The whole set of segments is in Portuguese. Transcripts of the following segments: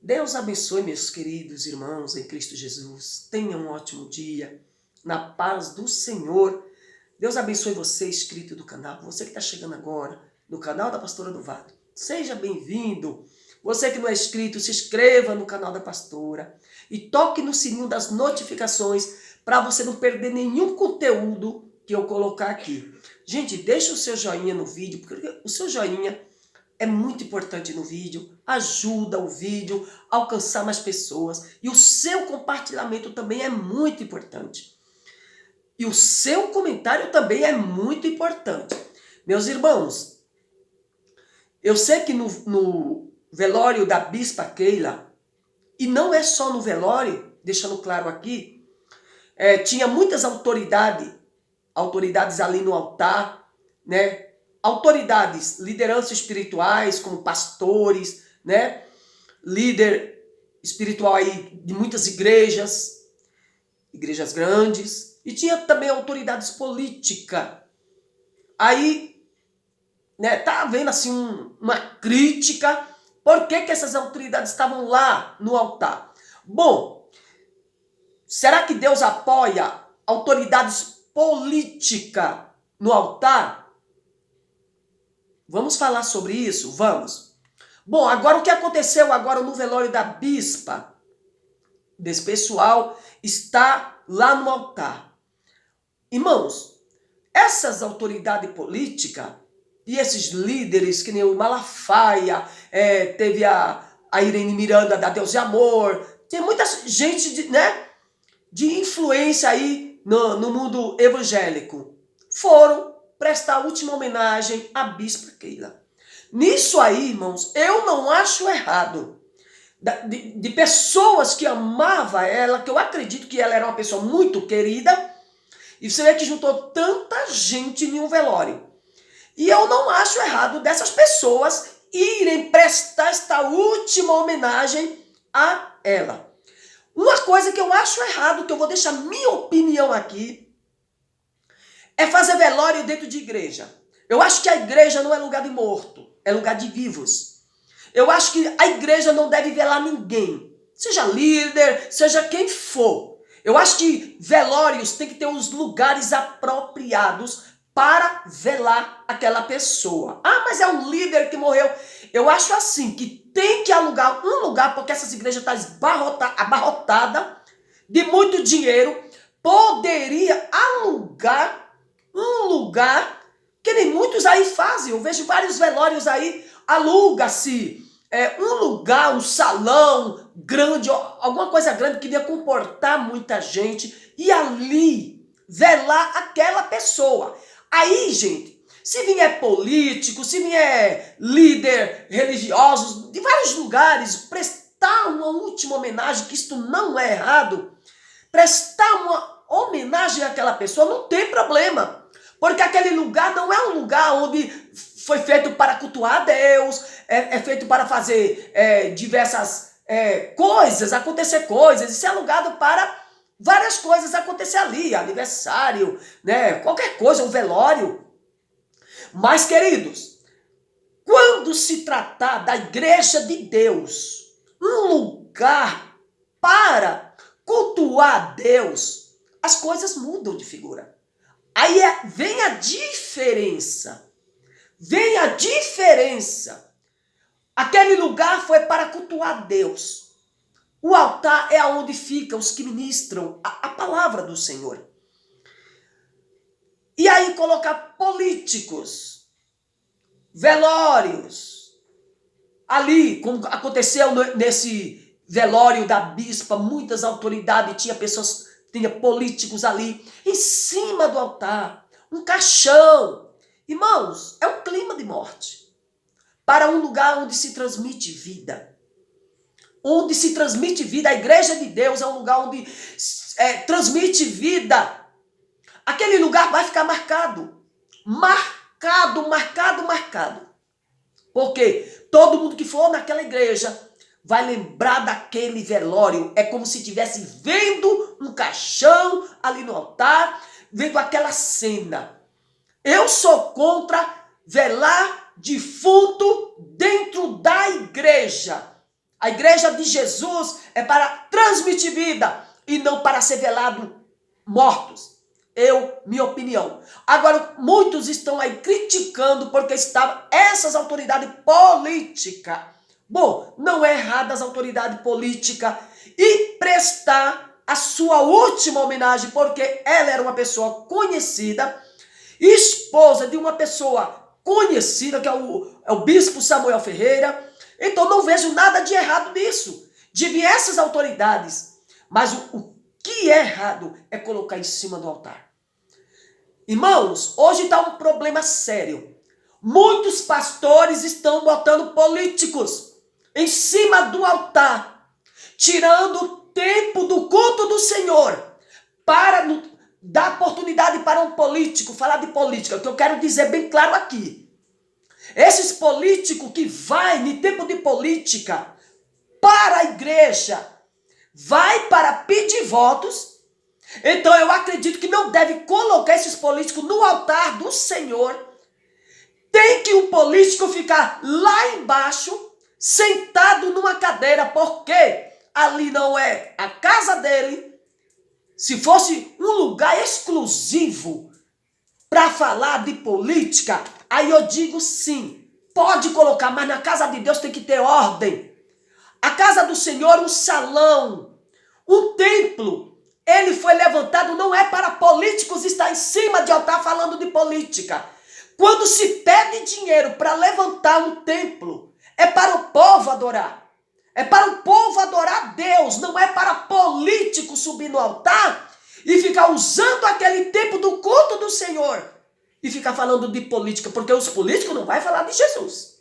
Deus abençoe, meus queridos irmãos em Cristo Jesus. Tenha um ótimo dia, na paz do Senhor. Deus abençoe você, inscrito do canal. Você que está chegando agora no canal da Pastora do Vale. Seja bem-vindo. Você que não é inscrito, se inscreva no canal da Pastora. E toque no sininho das notificações para você não perder nenhum conteúdo que eu colocar aqui. Gente, deixa o seu joinha no vídeo, porque o seu joinha é muito importante no vídeo, ajuda o vídeo a alcançar mais pessoas. E o seu compartilhamento também é muito importante. E o seu comentário também é muito importante. Meus irmãos, eu sei que no velório da Bispa Keila, e não é só no velório, deixando claro aqui, tinha muitas autoridades ali no altar, né? Autoridades, lideranças espirituais, como pastores, né? Líder espiritual aí de muitas igrejas grandes, e tinha também autoridades políticas. Aí, né, tá havendo assim uma crítica, por que essas autoridades estavam lá no altar? Bom, será que Deus apoia autoridades políticas no altar? Vamos falar sobre isso? Vamos. Bom, agora o que aconteceu agora no velório da bispa? Desse pessoal está lá no altar. Irmãos, essas autoridades políticas e esses líderes, que nem o Malafaia, teve a Irene Miranda da Deus e Amor, tem muita gente de influência aí no mundo evangélico, foram prestar a última homenagem à Bispa Keila. Nisso aí, irmãos, eu não acho errado. De pessoas que amavam ela, que eu acredito que ela era uma pessoa muito querida, e você vê que juntou tanta gente em um velório. E eu não acho errado dessas pessoas irem prestar esta última homenagem a ela. Uma coisa que eu acho errado, que eu vou deixar minha opinião aqui, é fazer velório dentro de igreja. Eu acho que a igreja não é lugar de morto, é lugar de vivos. Eu acho que a igreja não deve velar ninguém, seja líder, seja quem for. Eu acho que velórios tem que ter os lugares apropriados para velar aquela pessoa. Ah, mas é um líder que morreu. Eu acho assim, que tem que alugar um lugar, porque essas igrejas estão abarrotadas de muito dinheiro. Poderia alugar um lugar, que nem muitos aí fazem. Eu vejo vários velórios aí, aluga-se um lugar, um salão grande, alguma coisa grande que ia comportar muita gente, e ali velar aquela pessoa. Aí, gente, se vier político, se vier líder religioso de vários lugares, prestar uma última homenagem, que isto não é errado, prestar uma homenagem àquela pessoa não tem problema. Porque aquele lugar não é um lugar onde foi feito para cultuar a Deus, é feito para fazer diversas coisas, acontecer coisas. Isso é alugado para várias coisas acontecer ali, aniversário, né, qualquer coisa, um velório. Mas, queridos, quando se tratar da igreja de Deus, um lugar para cultuar a Deus, as coisas mudam de figura. Aí vem a diferença. Vem a diferença. Aquele lugar foi para cultuar a Deus. O altar é onde ficam os que ministram a palavra do Senhor. E aí colocar políticos, velórios, ali, como aconteceu nesse velório da bispa, muitas autoridades, tinha políticos ali, em cima do altar, um caixão. Irmãos, é um clima de morte. Para um lugar onde se transmite vida. Onde se transmite vida. A igreja de Deus é um lugar onde transmite vida. Aquele lugar vai ficar marcado. Marcado, marcado, marcado. Porque todo mundo que for naquela igreja vai lembrar daquele velório. É como se estivesse vendo um caixão ali no altar, vendo aquela cena. Eu sou contra velar defunto dentro da igreja. A igreja de Jesus é para transmitir vida e não para ser velado mortos. Minha opinião. Agora, muitos estão aí criticando porque estavam essas autoridades políticas. Bom, não é errado as autoridades políticas e prestar a sua última homenagem, porque ela era uma pessoa conhecida, esposa de uma pessoa conhecida, que é o bispo Samuel Ferreira. Então não vejo nada de errado nisso, de vir essas autoridades. Mas o que é errado é colocar em cima do altar. Irmãos, hoje está um problema sério. Muitos pastores estão botando políticos em cima do altar, tirando o tempo do culto do Senhor para dar oportunidade para um político falar de política. O que eu quero dizer bem claro aqui. Esses políticos que vai em tempo de política para a igreja, vai para pedir votos. Então eu acredito que não deve colocar esses políticos no altar do Senhor. Tem que o político ficar lá embaixo, sentado numa cadeira, porque ali não é a casa dele. Se fosse um lugar exclusivo para falar de política, aí eu digo sim, pode colocar, mas na casa de Deus tem que ter ordem. A casa do Senhor, um salão, um templo, ele foi levantado não é para políticos estar em cima de altar falando de política. Quando se pede dinheiro para levantar um templo, é para o povo adorar. É para o povo adorar Deus, não é para político subir no altar e ficar usando aquele tempo do culto do Senhor e ficar falando de política, porque os políticos não vão falar de Jesus.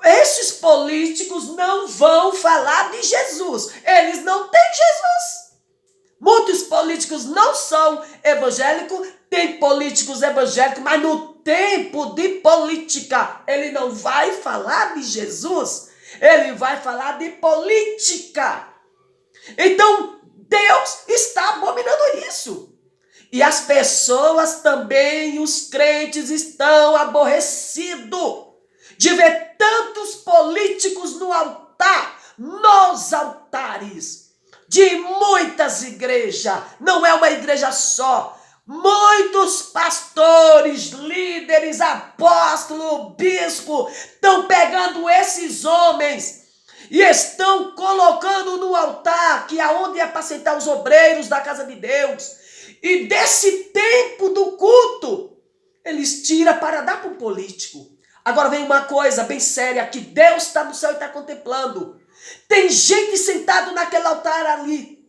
Esses políticos não vão falar de Jesus. Eles não têm Jesus. Muitos políticos não são evangélicos, tem políticos evangélicos, mas no tempo de política, ele não vai falar de Jesus, ele vai falar de política. Então, Deus está abominando isso. E as pessoas também, os crentes, estão aborrecidos de ver tantos políticos no altar, nos altares de muitas igrejas. Não é uma igreja só. Muitos pastores, líderes, apóstolos, bispos estão pegando esses homens e estão colocando no altar, que é onde é para sentar os obreiros da casa de Deus. E desse tempo do culto, eles tiram para dar para o político. Agora vem uma coisa bem séria, que Deus está no céu e está contemplando. Tem gente sentado naquele altar ali,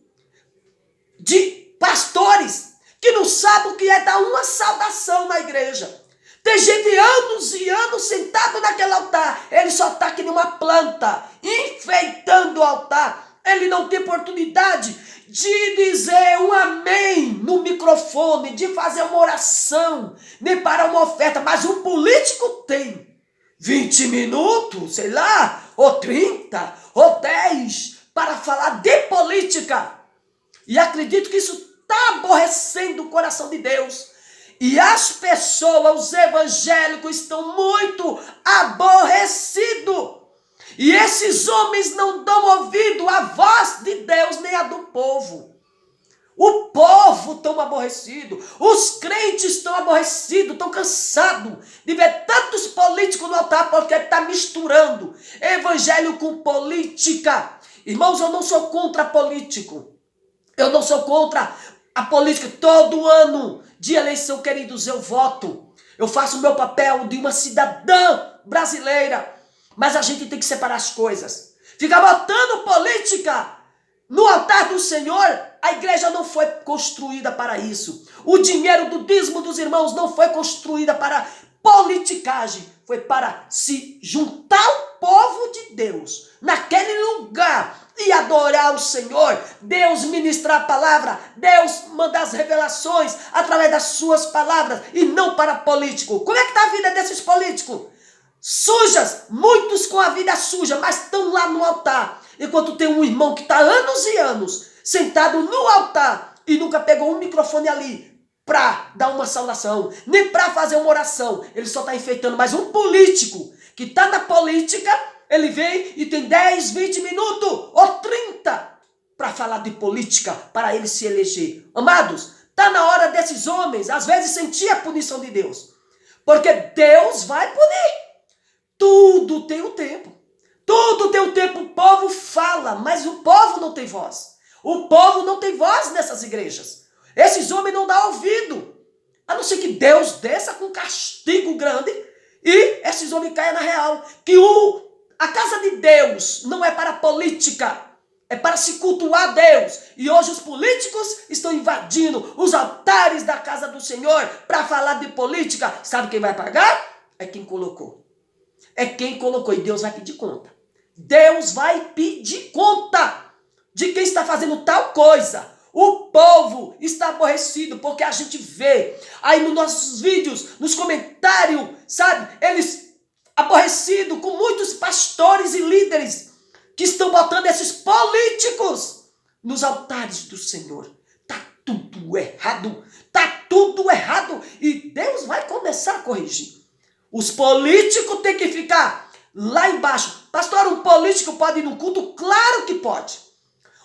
de pastores, que não sabe o que é dar uma saudação na igreja. Tem gente anos e anos sentado naquele altar, ele só está que numa planta, enfeitando o altar. Ele não tem oportunidade de dizer um amém no microfone, de fazer uma oração, nem para uma oferta, mas um político tem 20 minutos, sei lá, ou 30, ou 10, para falar de política. E acredito que isso está aborrecendo o coração de Deus. E as pessoas, os evangélicos, estão muito aborrecidos. E esses homens não dão ouvido à voz de Deus, nem à do povo. O povo está aborrecido, os crentes estão aborrecidos, estão cansados de ver tantos políticos no altar, porque está misturando evangelho com política. Irmãos, eu não sou contra político, eu não sou contra a política. Todo ano de eleição, queridos, eu voto, eu faço o meu papel de uma cidadã brasileira, mas a gente tem que separar as coisas. Ficar botando política no altar do Senhor, a igreja não foi construída para isso. O dinheiro do dízimo dos irmãos não foi construída para politicagem. Foi para se juntar o povo de Deus naquele lugar e adorar o Senhor. Deus ministrar a palavra, Deus mandar as revelações através das suas palavras e não para político. Como é que está a vida desses políticos? Sujas, muitos com a vida suja, mas estão lá no altar. Enquanto tem um irmão que está anos e anos sentado no altar e nunca pegou um microfone ali para dar uma saudação, nem para fazer uma oração. Ele só está enfeitando. Mas um político que está na política, ele vem e tem 10, 20 minutos ou 30 para falar de política, para ele se eleger. Amados, está na hora desses homens, às vezes, sentir a punição de Deus. Porque Deus vai punir. Tudo tem um tempo. Tudo tem um tempo. O povo fala, mas o povo não tem voz. O povo não tem voz nessas igrejas. Esses homens não dão ouvido. A não ser que Deus desça com um castigo grande e esses homens caiam na real. Que a casa de Deus não é para política. É para se cultuar a Deus. E hoje os políticos estão invadindo os altares da casa do Senhor para falar de política. Sabe quem vai pagar? É quem colocou. É quem colocou. E Deus vai pedir conta. Deus vai pedir conta de quem está fazendo tal coisa. O povo está aborrecido porque a gente vê aí nos nossos vídeos, nos comentários, sabe? Eles aborrecidos com muitos pastores e líderes que estão botando esses políticos nos altares do Senhor. Tá tudo errado. Tá tudo errado. E Deus vai começar a corrigir. Os políticos têm que ficar lá embaixo. Pastor, um político pode ir no culto? Claro que pode.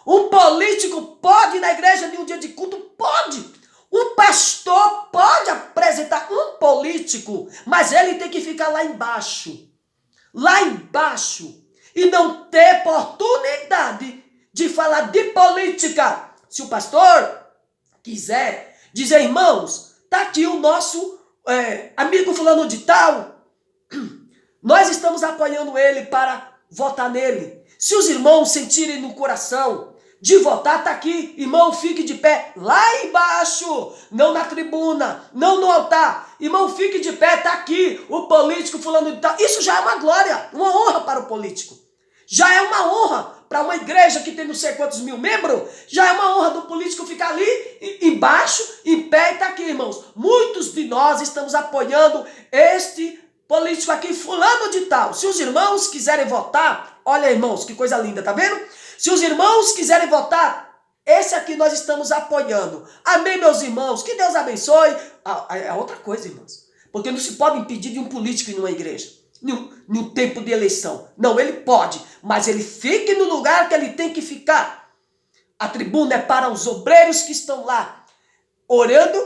Um político pode ir na igreja em um dia de culto? Pode. Um pastor pode apresentar um político, mas ele tem que ficar lá embaixo. Lá embaixo. E não ter oportunidade de falar de política. Se o pastor quiser dizer, irmãos, está aqui o nosso amigo fulano de tal, nós estamos apoiando ele para votar nele. Se os irmãos sentirem no coração de votar, está aqui, irmão, fique de pé lá embaixo, não na tribuna, não no altar. Irmão, fique de pé, está aqui o político fulano de tal. Isso já é uma glória, uma honra para o político. Já é uma honra para uma igreja que tem não sei quantos mil membros. Já é uma honra do político ficar ali embaixo, em pé, e está aqui, irmãos. Muitos de nós estamos apoiando este político aqui, fulano de tal. Se os irmãos quiserem votar, olha, irmãos, que coisa linda, tá vendo? Se os irmãos quiserem votar, esse aqui nós estamos apoiando. Amém, meus irmãos? Que Deus abençoe. É outra coisa, irmãos. Porque não se pode impedir de um político ir numa igreja. No tempo de eleição. Não, ele pode, mas ele fique no lugar que ele tem que ficar. A tribuna é para os obreiros que estão lá orando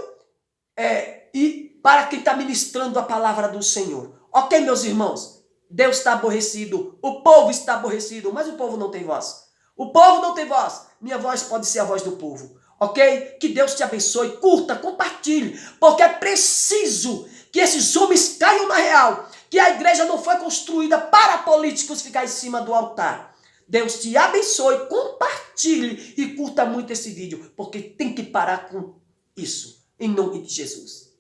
e para quem está ministrando a palavra do Senhor. Ok, meus irmãos? Deus está aborrecido, o povo está aborrecido, mas o povo não tem voz. O povo não tem voz. Minha voz pode ser a voz do povo. Ok? Que Deus te abençoe, curta, compartilhe, porque é preciso que esses homens caiam na real, que a igreja não foi construída para políticos ficar em cima do altar. Deus te abençoe, compartilhe e curta muito esse vídeo, porque tem que parar com isso, em nome de Jesus.